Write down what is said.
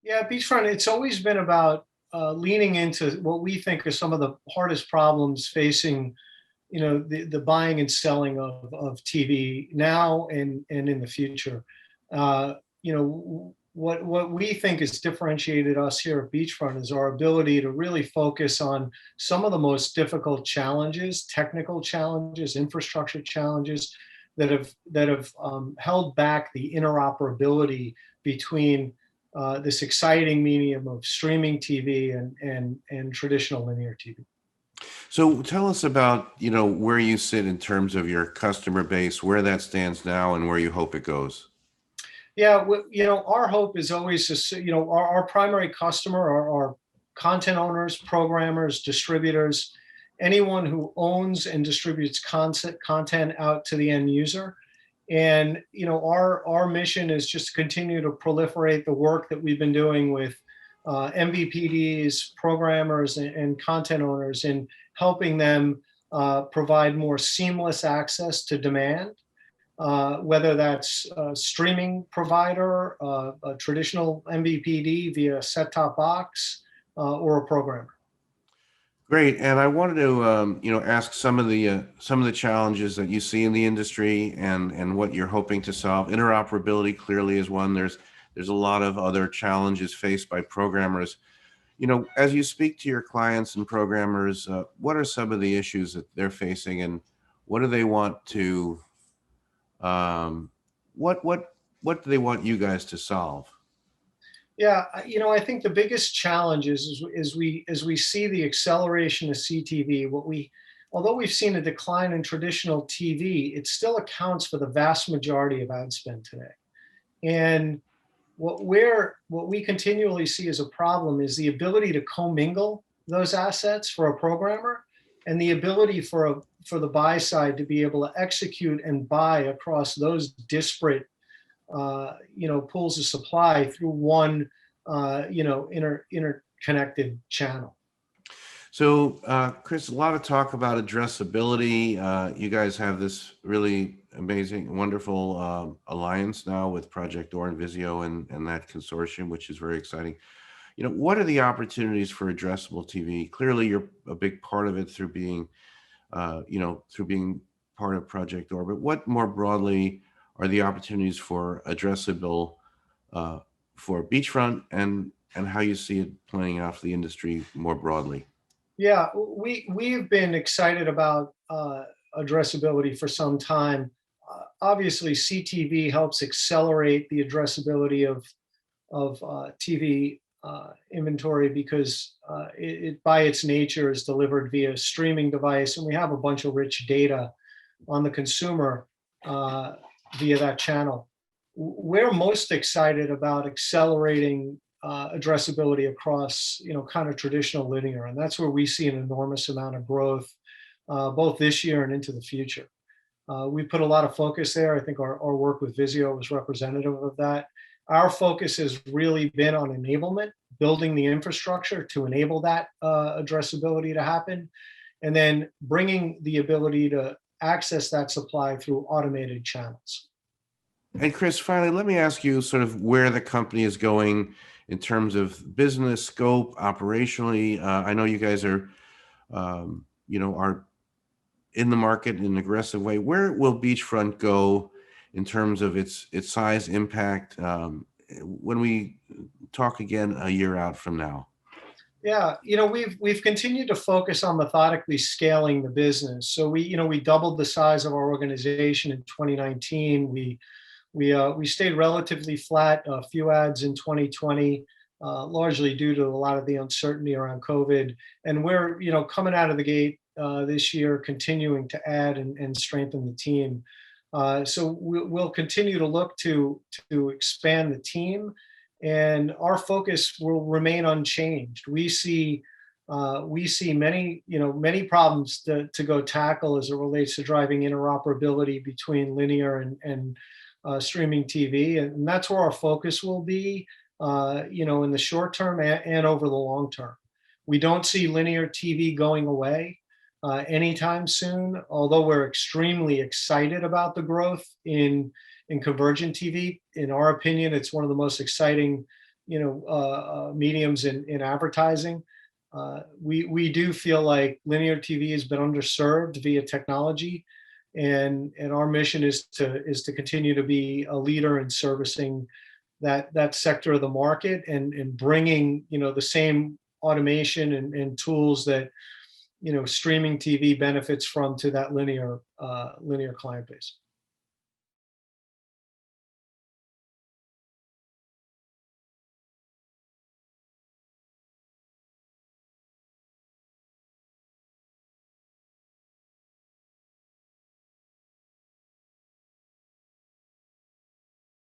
Yeah, Beachfront, it's always been about leaning into what we think are some of the hardest problems facing, the buying and selling of TV now and in the future. What we think has differentiated us here at Beachfront is our ability to really focus on some of the most difficult challenges, technical challenges, infrastructure challenges that have held back the interoperability between this exciting medium of streaming TV and traditional linear TV. So tell us about, where you sit in terms of your customer base, where that stands now and where you hope it goes. Yeah, our hope is always our primary customer are content owners, programmers, distributors, anyone who owns and distributes content out to the end user. And our mission is just to continue to proliferate the work that we've been doing with MVPDs, programmers, and content owners, in helping them provide more seamless access to demand, whether that's a streaming provider, a traditional MVPD via set-top box, or a programmer. Great, and I wanted to, ask some of the challenges that you see in the industry and what you're hoping to solve. Interoperability clearly is one. There's a lot of other challenges faced by programmers. As you speak to your clients and programmers, what are some of the issues that they're facing, and what do they want to, what do they want you guys to solve? Yeah, I think the biggest challenge is as we see the acceleration of CTV, although we've seen a decline in traditional TV, it still accounts for the vast majority of ad spend today. And what we continually see as a problem is the ability to commingle those assets for a programmer, and the ability for the buy side to be able to execute and buy across those disparate pools of supply through one interconnected channel. So, Chris, a lot of talk about addressability. You guys have this really amazing, wonderful alliance now with Project Door and Vizio and that consortium, which is very exciting. What are the opportunities for addressable TV? Clearly, you're a big part of it through being, through being part of Project Door. But what more broadly are the opportunities for addressable for Beachfront, and how you see it playing out for the industry more broadly? Yeah, we've been excited about addressability for some time. Obviously, CTV helps accelerate the addressability of TV inventory because it by its nature is delivered via streaming device, and we have a bunch of rich data on the consumer via that channel. We're most excited about accelerating addressability across, kind of traditional linear, and that's where we see an enormous amount of growth, both this year and into the future. We put a lot of focus there. I think our work with Vizio was representative of that. Our focus has really been on enablement, building the infrastructure to enable that addressability to happen, and then bringing the ability to access that supply through automated channels. And Chris, finally, let me ask you sort of where the company is going in terms of business scope, operationally. I know you guys are, are in the market in an aggressive way. Where will Beachfront go in terms of its size, impact, when we talk again a year out from now? Yeah, we've continued to focus on methodically scaling the business. So we doubled the size of our organization in 2019. We stayed relatively flat, a few ads in 2020, largely due to a lot of the uncertainty around COVID. And we're coming out of the gate this year, continuing to add and strengthen the team. So we'll continue to look to expand the team, and our focus will remain unchanged. We see many problems to go tackle as it relates to driving interoperability between linear and streaming TV, and that's where our focus will be, in the short term and over the long term. We don't see linear TV going away anytime soon, although we're extremely excited about the growth in convergent TV. In our opinion, it's one of the most exciting mediums in advertising. We do feel like linear TV has been underserved via technology, and our mission is to continue to be a leader in servicing that sector of the market, and bringing the same automation and tools that streaming TV benefits from to that linear client base.